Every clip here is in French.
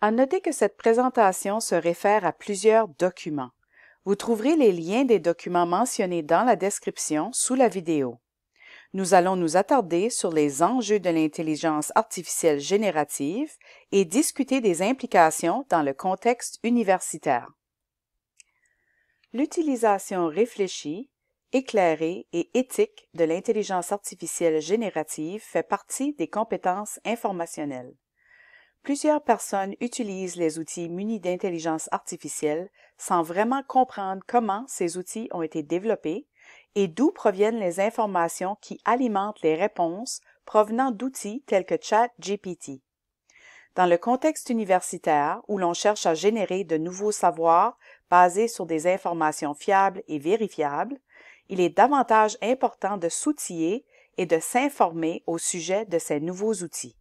À noter que cette présentation se réfère à plusieurs documents. Vous trouverez les liens des documents mentionnés dans la description sous la vidéo. Nous allons nous attarder sur les enjeux de l'intelligence artificielle générative et discuter des implications dans le contexte universitaire. L'utilisation réfléchie, éclairée et éthique de l'intelligence artificielle générative fait partie des compétences informationnelles. Plusieurs personnes utilisent les outils munis d'intelligence artificielle sans vraiment comprendre comment ces outils ont été développés et d'où proviennent les informations qui alimentent les réponses provenant d'outils tels que ChatGPT. Dans le contexte universitaire où l'on cherche à générer de nouveaux savoirs basés sur des informations fiables et vérifiables, il est davantage important de s'outiller et de s'informer au sujet de ces nouveaux outils.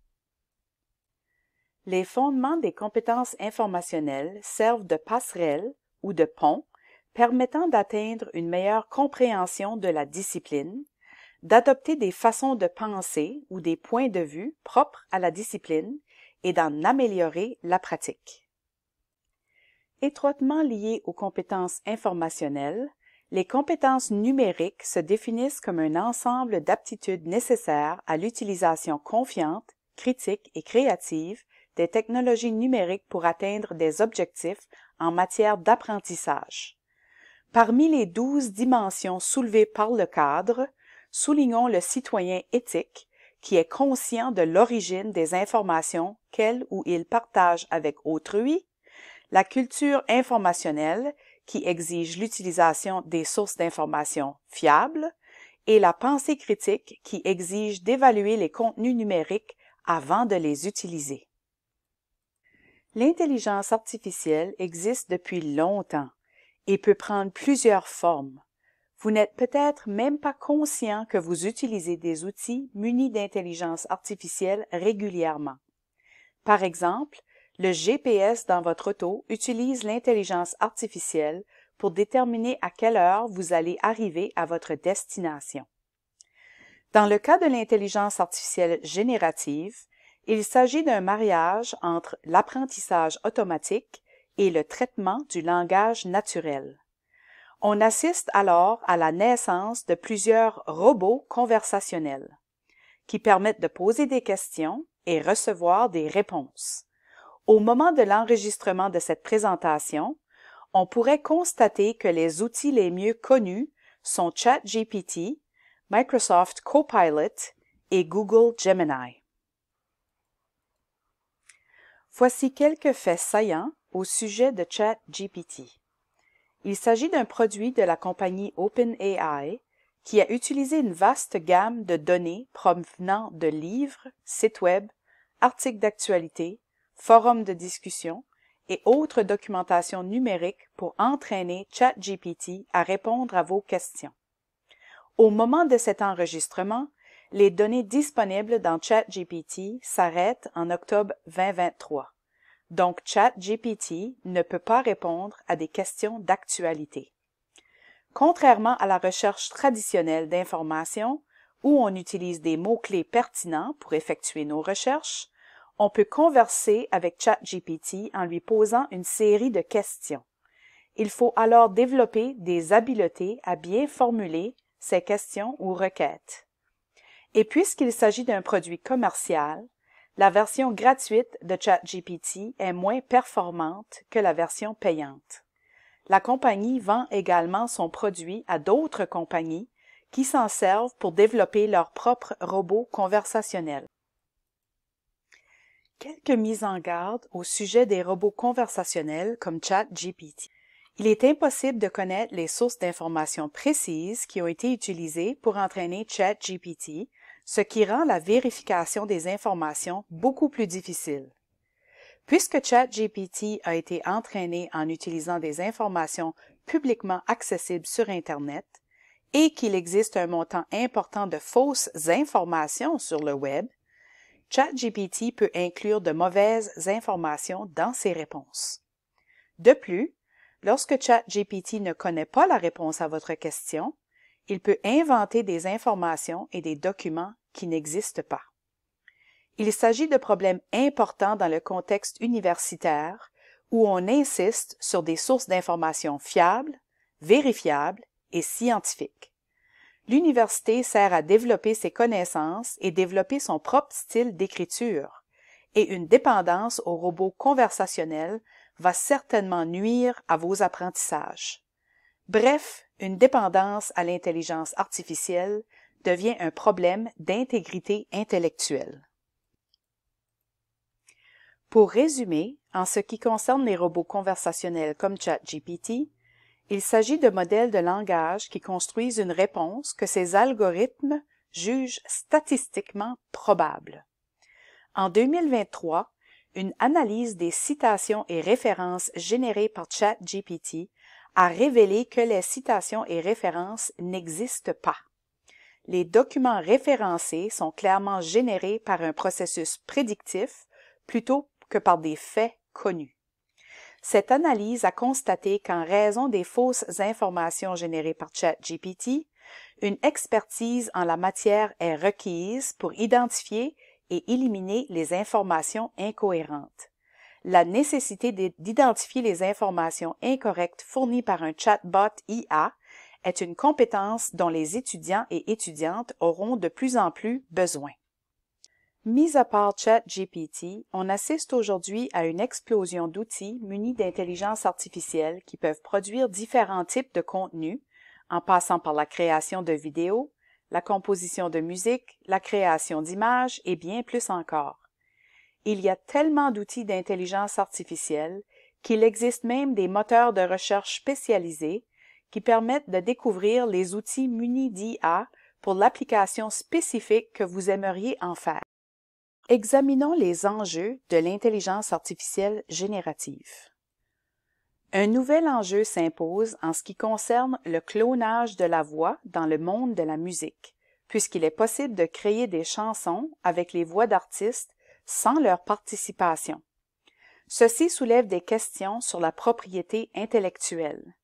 Les fondements des compétences informationnelles servent de passerelle ou de pont permettant d'atteindre une meilleure compréhension de la discipline, d'adopter des façons de penser ou des points de vue propres à la discipline et d'en améliorer la pratique. Étroitement liées aux compétences informationnelles, les compétences numériques se définissent comme un ensemble d'aptitudes nécessaires à l'utilisation confiante, critique et créative des technologies numériques pour atteindre des objectifs en matière d'apprentissage. Parmi les 12 dimensions soulevées par le cadre, soulignons le citoyen éthique qui est conscient de l'origine des informations qu'elle ou il partage avec autrui, la culture informationnelle qui exige l'utilisation des sources d'informations fiables et la pensée critique qui exige d'évaluer les contenus numériques avant de les utiliser. L'intelligence artificielle existe depuis longtemps et peut prendre plusieurs formes. Vous n'êtes peut-être même pas conscient que vous utilisez des outils munis d'intelligence artificielle régulièrement. Par exemple, le GPS dans votre auto utilise l'intelligence artificielle pour déterminer à quelle heure vous allez arriver à votre destination. Dans le cas de l'intelligence artificielle générative, il s'agit d'un mariage entre l'apprentissage automatique et le traitement du langage naturel. On assiste alors à la naissance de plusieurs robots conversationnels qui permettent de poser des questions et recevoir des réponses. Au moment de l'enregistrement de cette présentation, on pourrait constater que les outils les mieux connus sont ChatGPT, Microsoft Copilot et Google Gemini. Voici quelques faits saillants au sujet de ChatGPT. Il s'agit d'un produit de la compagnie OpenAI qui a utilisé une vaste gamme de données provenant de livres, sites web, articles d'actualité, forums de discussion et autres documentations numériques pour entraîner ChatGPT à répondre à vos questions. Au moment de cet enregistrement, les données disponibles dans ChatGPT s'arrêtent en octobre 2023. Donc, ChatGPT ne peut pas répondre à des questions d'actualité. Contrairement à la recherche traditionnelle d'informations, où on utilise des mots-clés pertinents pour effectuer nos recherches, on peut converser avec ChatGPT en lui posant une série de questions. Il faut alors développer des habiletés à bien formuler ces questions ou requêtes. Et puisqu'il s'agit d'un produit commercial, la version gratuite de ChatGPT est moins performante que la version payante. La compagnie vend également son produit à d'autres compagnies qui s'en servent pour développer leurs propres robots conversationnels. Quelques mises en garde au sujet des robots conversationnels comme ChatGPT. Il est impossible de connaître les sources d'informations précises qui ont été utilisées pour entraîner ChatGPT, ce qui rend la vérification des informations beaucoup plus difficile. Puisque ChatGPT a été entraîné en utilisant des informations publiquement accessibles sur Internet et qu'il existe un montant important de fausses informations sur le Web, ChatGPT peut inclure de mauvaises informations dans ses réponses. De plus, lorsque ChatGPT ne connaît pas la réponse à votre question, il peut inventer des informations et des documents qui n'existent pas. Il s'agit de problèmes importants dans le contexte universitaire où on insiste sur des sources d'informations fiables, vérifiables et scientifiques. L'université sert à développer ses connaissances et développer son propre style d'écriture, et une dépendance aux robots conversationnels va certainement nuire à vos apprentissages. Bref, une dépendance à l'intelligence artificielle devient un problème d'intégrité intellectuelle. Pour résumer, en ce qui concerne les robots conversationnels comme ChatGPT, il s'agit de modèles de langage qui construisent une réponse que ces algorithmes jugent statistiquement probable. En 2023, une analyse des citations et références générées par ChatGPT a révélé que les citations et références n'existent pas. Les documents référencés sont clairement générés par un processus prédictif plutôt que par des faits connus. Cette analyse a constaté qu'en raison des fausses informations générées par ChatGPT, une expertise en la matière est requise pour identifier et éliminer les informations incohérentes. La nécessité d'identifier les informations incorrectes fournies par un chatbot IA est une compétence dont les étudiants et étudiantes auront de plus en plus besoin. Mis à part ChatGPT, on assiste aujourd'hui à une explosion d'outils munis d'intelligence artificielle qui peuvent produire différents types de contenus, en passant par la création de vidéos, la composition de musique, la création d'images et bien plus encore. Il y a tellement d'outils d'intelligence artificielle qu'il existe même des moteurs de recherche spécialisés qui permettent de découvrir les outils munis d'IA pour l'application spécifique que vous aimeriez en faire. Examinons les enjeux de l'intelligence artificielle générative. Un nouvel enjeu s'impose en ce qui concerne le clonage de la voix dans le monde de la musique, puisqu'il est possible de créer des chansons avec les voix d'artistes sans leur participation. Ceci soulève des questions sur la propriété intellectuelle.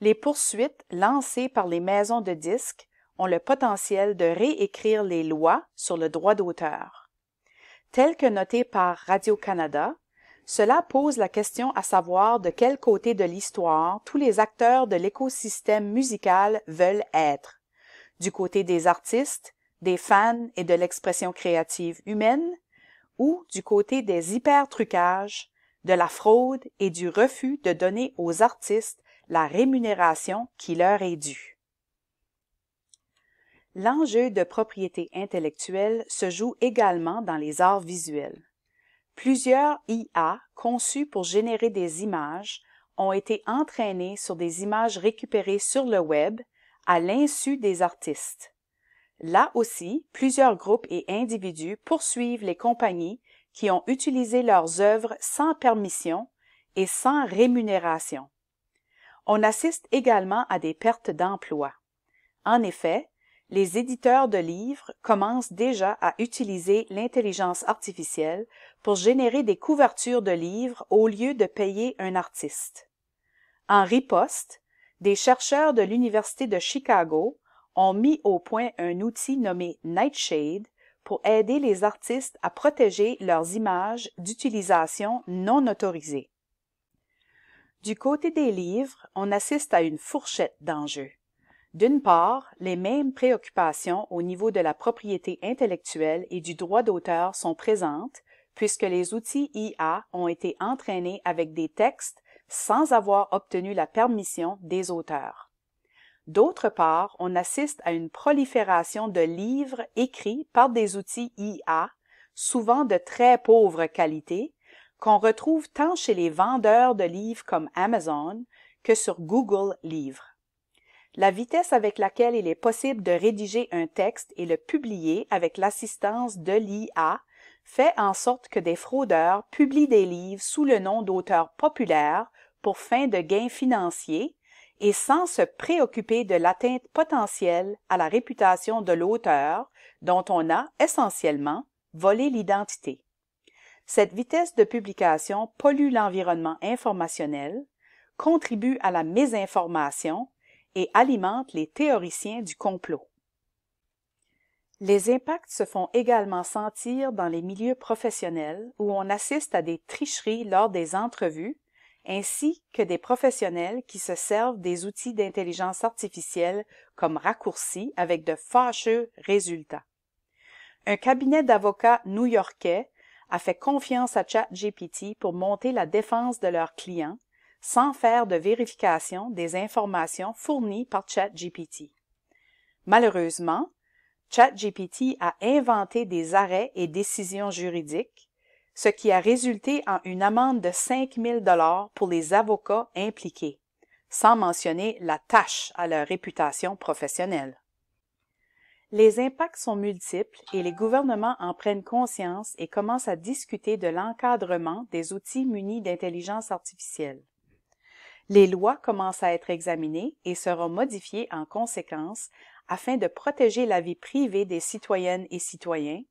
Les poursuites lancées par les maisons de disques ont le potentiel de réécrire les lois sur le droit d'auteur. Tel que noté par Radio-Canada, cela pose la question à savoir de quel côté de l'histoire tous les acteurs de l'écosystème musical veulent être. Du côté des artistes, des fans et de l'expression créative humaine, ou du côté des hyper-trucages, de la fraude et du refus de donner aux artistes la rémunération qui leur est due. L'enjeu de propriété intellectuelle se joue également dans les arts visuels. Plusieurs IA conçues pour générer des images ont été entraînées sur des images récupérées sur le web à l'insu des artistes. Là aussi, plusieurs groupes et individus poursuivent les compagnies qui ont utilisé leurs œuvres sans permission et sans rémunération. On assiste également à des pertes d'emplois. En effet, les éditeurs de livres commencent déjà à utiliser l'intelligence artificielle pour générer des couvertures de livres au lieu de payer un artiste. En riposte, des chercheurs de l'Université de Chicago ont mis au point un outil nommé Nightshade pour aider les artistes à protéger leurs images d'utilisation non autorisée. Du côté des livres, on assiste à une fourchette d'enjeux. D'une part, les mêmes préoccupations au niveau de la propriété intellectuelle et du droit d'auteur sont présentes, puisque les outils IA ont été entraînés avec des textes sans avoir obtenu la permission des auteurs. D'autre part, on assiste à une prolifération de livres écrits par des outils IA, souvent de très pauvre qualité, qu'on retrouve tant chez les vendeurs de livres comme Amazon que sur Google Livres. La vitesse avec laquelle il est possible de rédiger un texte et le publier avec l'assistance de l'IA fait en sorte que des fraudeurs publient des livres sous le nom d'auteurs populaires pour fin de gains financiers et sans se préoccuper de l'atteinte potentielle à la réputation de l'auteur dont on a essentiellement volé l'identité. Cette vitesse de publication pollue l'environnement informationnel, contribue à la mésinformation et alimente les théoriciens du complot. Les impacts se font également sentir dans les milieux professionnels où on assiste à des tricheries lors des entrevues, ainsi que des professionnels qui se servent des outils d'intelligence artificielle comme raccourcis avec de fâcheux résultats. Un cabinet d'avocats new-yorkais a fait confiance à ChatGPT pour monter la défense de leurs clients sans faire de vérification des informations fournies par ChatGPT. Malheureusement, ChatGPT a inventé des arrêts et décisions juridiques, ce qui a résulté en une amende de 5 000 $ pour les avocats impliqués, sans mentionner la tache à leur réputation professionnelle. Les impacts sont multiples et les gouvernements en prennent conscience et commencent à discuter de l'encadrement des outils munis d'intelligence artificielle. Les lois commencent à être examinées et seront modifiées en conséquence afin de protéger la vie privée des citoyennes et citoyens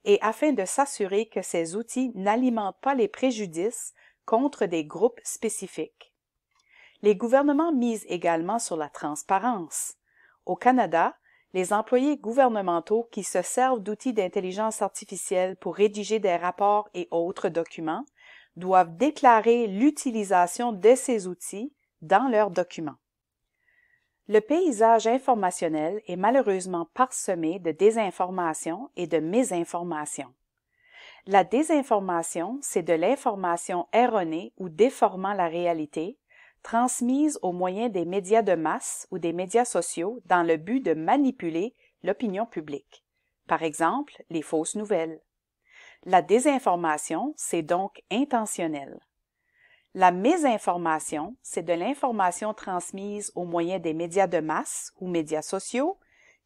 et afin de s'assurer que ces outils n'alimentent pas les préjudices contre des groupes spécifiques. Les gouvernements misent également sur la transparence. Au Canada, les employés gouvernementaux qui se servent d'outils d'intelligence artificielle pour rédiger des rapports et autres documents doivent déclarer l'utilisation de ces outils dans leurs documents. Le paysage informationnel est malheureusement parsemé de désinformation et de mésinformation. La désinformation, c'est de l'information erronée ou déformant la réalité, transmise au moyen des médias de masse ou des médias sociaux dans le but de manipuler l'opinion publique. Par exemple, les fausses nouvelles. La désinformation, c'est donc intentionnel. La mésinformation, c'est de l'information transmise au moyen des médias de masse ou médias sociaux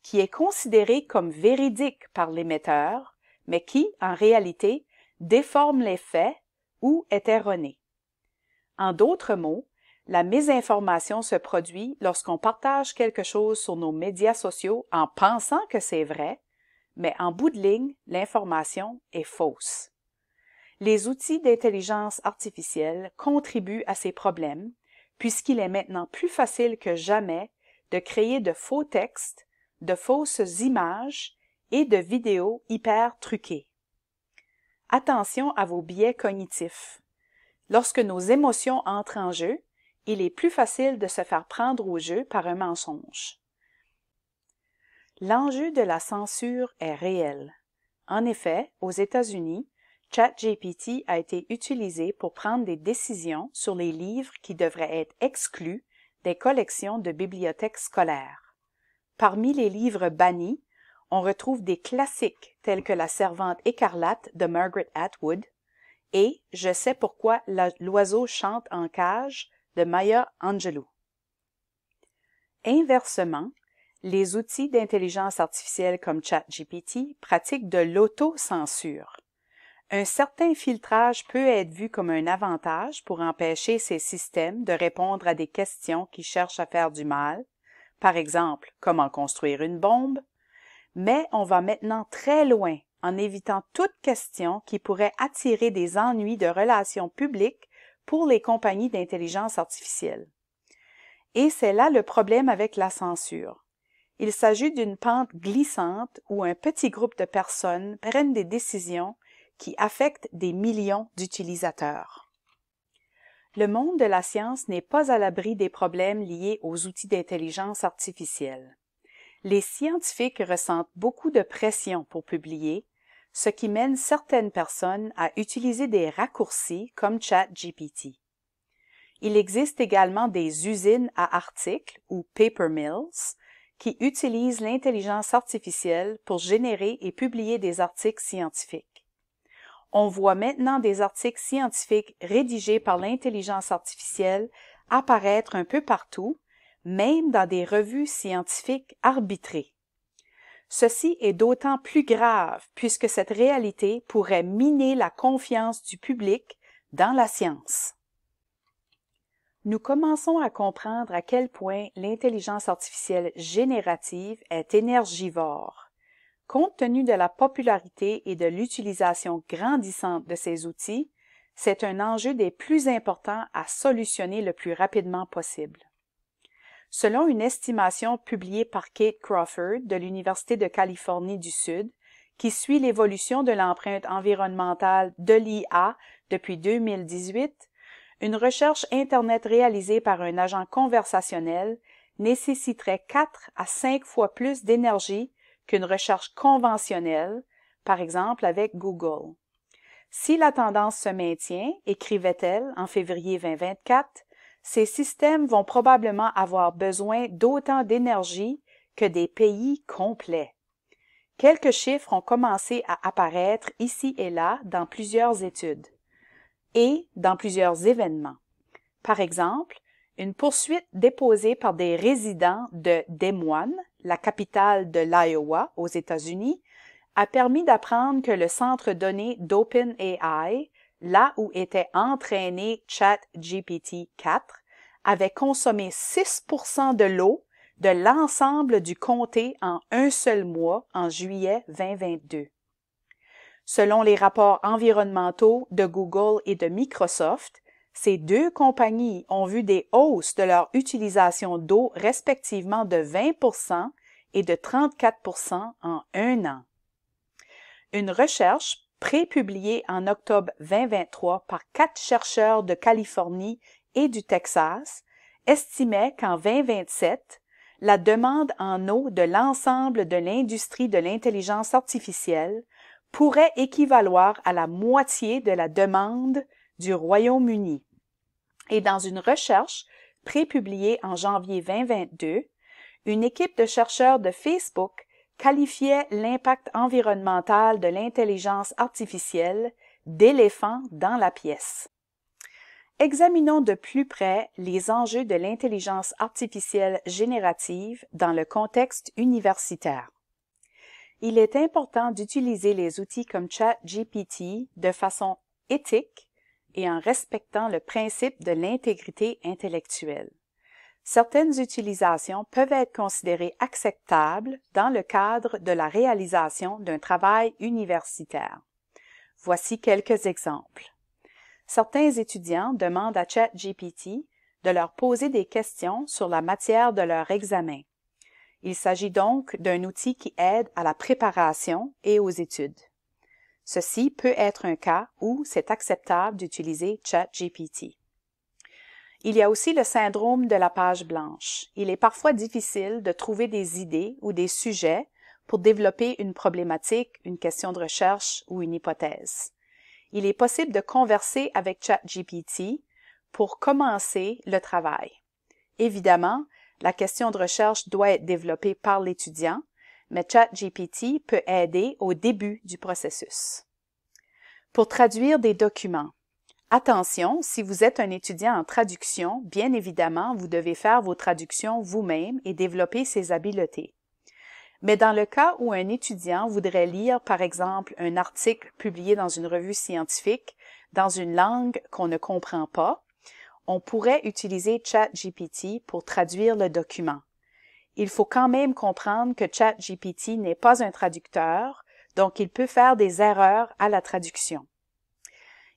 qui est considérée comme véridique par l'émetteur, mais qui, en réalité, déforme les faits ou est erronée. En d'autres mots, la mésinformation se produit lorsqu'on partage quelque chose sur nos médias sociaux en pensant que c'est vrai, mais en bout de ligne, l'information est fausse. Les outils d'intelligence artificielle contribuent à ces problèmes, puisqu'il est maintenant plus facile que jamais de créer de faux textes, de fausses images et de vidéos hyper truquées. Attention à vos biais cognitifs. Lorsque nos émotions entrent en jeu, il est plus facile de se faire prendre au jeu par un mensonge. L'enjeu de la censure est réel. En effet, aux États-Unis, ChatGPT a été utilisé pour prendre des décisions sur les livres qui devraient être exclus des collections de bibliothèques scolaires. Parmi les livres bannis, on retrouve des classiques tels que La Servante écarlate de Margaret Atwood et Je sais pourquoi l'oiseau chante en cage de Maya Angelou. Inversement, les outils d'intelligence artificielle comme ChatGPT pratiquent de l'autocensure. Un certain filtrage peut être vu comme un avantage pour empêcher ces systèmes de répondre à des questions qui cherchent à faire du mal, par exemple, comment construire une bombe, mais on va maintenant très loin en évitant toute question qui pourrait attirer des ennuis de relations publiques pour les compagnies d'intelligence artificielle. Et c'est là le problème avec la censure. Il s'agit d'une pente glissante où un petit groupe de personnes prennent des décisions qui affectent des millions d'utilisateurs. Le monde de la science n'est pas à l'abri des problèmes liés aux outils d'intelligence artificielle. Les scientifiques ressentent beaucoup de pression pour publier, ce qui mène certaines personnes à utiliser des raccourcis comme ChatGPT. Il existe également des usines à articles ou paper mills qui utilisent l'intelligence artificielle pour générer et publier des articles scientifiques. On voit maintenant des articles scientifiques rédigés par l'intelligence artificielle apparaître un peu partout, même dans des revues scientifiques arbitrées. Ceci est d'autant plus grave puisque cette réalité pourrait miner la confiance du public dans la science. Nous commençons à comprendre à quel point l'intelligence artificielle générative est énergivore. Compte tenu de la popularité et de l'utilisation grandissante de ces outils, c'est un enjeu des plus importants à solutionner le plus rapidement possible. Selon une estimation publiée par Kate Crawford de l'Université de Californie du Sud, qui suit l'évolution de l'empreinte environnementale de l'IA depuis 2018, une recherche Internet réalisée par un agent conversationnel nécessiterait 4 à 5 fois plus d'énergie qu'une recherche conventionnelle, par exemple avec Google. Si la tendance se maintient, écrivait-elle en février 2024, ces systèmes vont probablement avoir besoin d'autant d'énergie que des pays complets. Quelques chiffres ont commencé à apparaître ici et là dans plusieurs études et dans plusieurs événements. Par exemple, une poursuite déposée par des résidents de Des Moines, la capitale de l'Iowa aux États-Unis, a permis d'apprendre que le centre donné d'OpenAI, là où était entraîné ChatGPT-4, avait consommé 6% de l'eau de l'ensemble du comté en un seul mois en juillet 2022. Selon les rapports environnementaux de Google et de Microsoft, ces deux compagnies ont vu des hausses de leur utilisation d'eau respectivement de 20% et de 34% en un an. Une recherche prépubliée en octobre 2023 par 4 chercheurs de Californie et du Texas estimait qu'en 2027, la demande en eau de l'ensemble de l'industrie de l'intelligence artificielle pourrait équivaloir à la moitié de la demande du Royaume-Uni. Et dans une recherche prépubliée en janvier 2022, une équipe de chercheurs de Facebook qualifiait l'impact environnemental de l'intelligence artificielle d'éléphant dans la pièce. Examinons de plus près les enjeux de l'intelligence artificielle générative dans le contexte universitaire. Il est important d'utiliser les outils comme ChatGPT de façon éthique et en respectant le principe de l'intégrité intellectuelle. Certaines utilisations peuvent être considérées acceptables dans le cadre de la réalisation d'un travail universitaire. Voici quelques exemples. Certains étudiants demandent à ChatGPT de leur poser des questions sur la matière de leur examen. Il s'agit donc d'un outil qui aide à la préparation et aux études. Ceci peut être un cas où c'est acceptable d'utiliser ChatGPT. Il y a aussi le syndrome de la page blanche. Il est parfois difficile de trouver des idées ou des sujets pour développer une problématique, une question de recherche ou une hypothèse. Il est possible de converser avec ChatGPT pour commencer le travail. Évidemment, la question de recherche doit être développée par l'étudiant, mais ChatGPT peut aider au début du processus. Pour traduire des documents. Attention, si vous êtes un étudiant en traduction, bien évidemment, vous devez faire vos traductions vous-même et développer ces habiletés. Mais dans le cas où un étudiant voudrait lire, par exemple, un article publié dans une revue scientifique dans une langue qu'on ne comprend pas, on pourrait utiliser ChatGPT pour traduire le document. Il faut quand même comprendre que ChatGPT n'est pas un traducteur, donc il peut faire des erreurs à la traduction.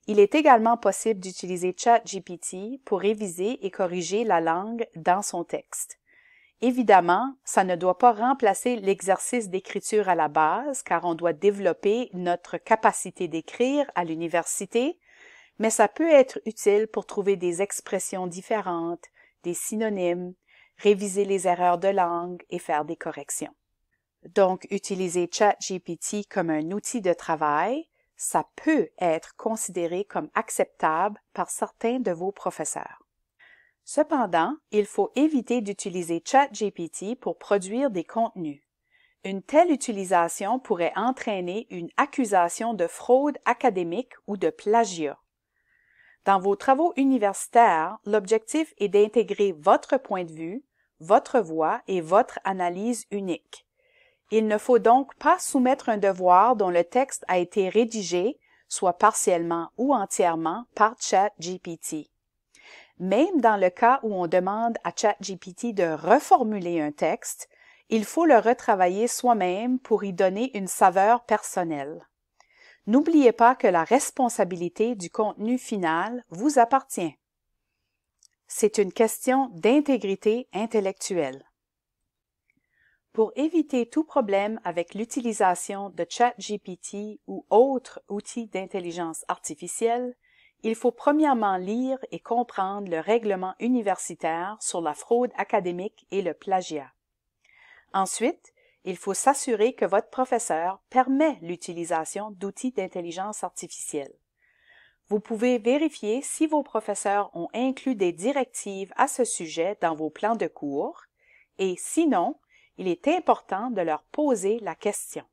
Il est également possible d'utiliser ChatGPT pour réviser et corriger la langue dans son texte. Évidemment, ça ne doit pas remplacer l'exercice d'écriture à la base, car on doit développer notre capacité d'écrire à l'université, mais ça peut être utile pour trouver des expressions différentes, des synonymes, réviser les erreurs de langue et faire des corrections. Donc, utiliser ChatGPT comme un outil de travail, ça peut être considéré comme acceptable par certains de vos professeurs. Cependant, il faut éviter d'utiliser ChatGPT pour produire des contenus. Une telle utilisation pourrait entraîner une accusation de fraude académique ou de plagiat. Dans vos travaux universitaires, l'objectif est d'intégrer votre point de vue, votre voix et votre analyse unique. Il ne faut donc pas soumettre un devoir dont le texte a été rédigé, soit partiellement ou entièrement, par ChatGPT. Même dans le cas où on demande à ChatGPT de reformuler un texte, il faut le retravailler soi-même pour y donner une saveur personnelle. N'oubliez pas que la responsabilité du contenu final vous appartient. C'est une question d'intégrité intellectuelle. Pour éviter tout problème avec l'utilisation de ChatGPT ou autres outils d'intelligence artificielle, il faut premièrement lire et comprendre le règlement universitaire sur la fraude académique et le plagiat. Ensuite, il faut s'assurer que votre professeur permet l'utilisation d'outils d'intelligence artificielle. Vous pouvez vérifier si vos professeurs ont inclus des directives à ce sujet dans vos plans de cours et sinon, il est important de leur poser la question.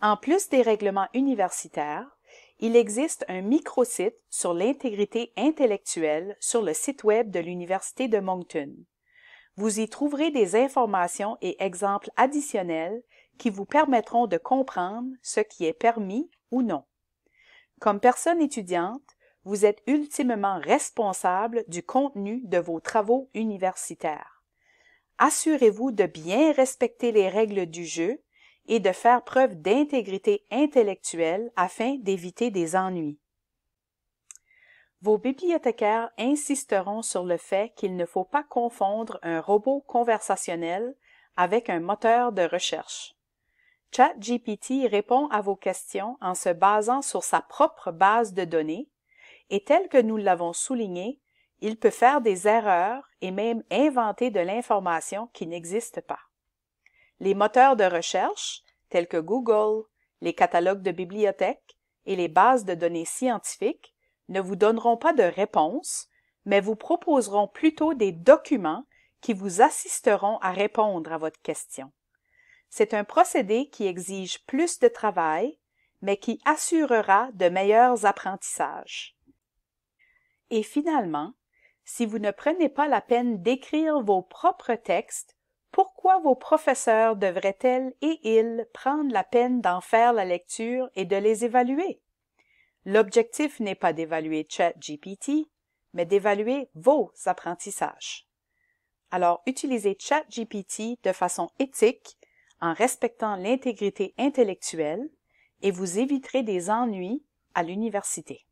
En plus des règlements universitaires, il existe un microsite sur l'intégrité intellectuelle sur le site web de l'Université de Moncton. Vous y trouverez des informations et exemples additionnels qui vous permettront de comprendre ce qui est permis ou non. Comme personne étudiante, vous êtes ultimement responsable du contenu de vos travaux universitaires. Assurez-vous de bien respecter les règles du jeu et de faire preuve d'intégrité intellectuelle afin d'éviter des ennuis. Vos bibliothécaires insisteront sur le fait qu'il ne faut pas confondre un robot conversationnel avec un moteur de recherche. ChatGPT répond à vos questions en se basant sur sa propre base de données et tel que nous l'avons souligné, il peut faire des erreurs et même inventer de l'information qui n'existe pas. Les moteurs de recherche, tels que Google, les catalogues de bibliothèques et les bases de données scientifiques, ne vous donneront pas de réponse, mais vous proposeront plutôt des documents qui vous assisteront à répondre à votre question. C'est un procédé qui exige plus de travail, mais qui assurera de meilleurs apprentissages. Et finalement, si vous ne prenez pas la peine d'écrire vos propres textes, pourquoi vos professeurs devraient-elles et ils prendre la peine d'en faire la lecture et de les évaluer? L'objectif n'est pas d'évaluer ChatGPT, mais d'évaluer vos apprentissages. Alors, utilisez ChatGPT de façon éthique en respectant l'intégrité intellectuelle et vous éviterez des ennuis à l'université.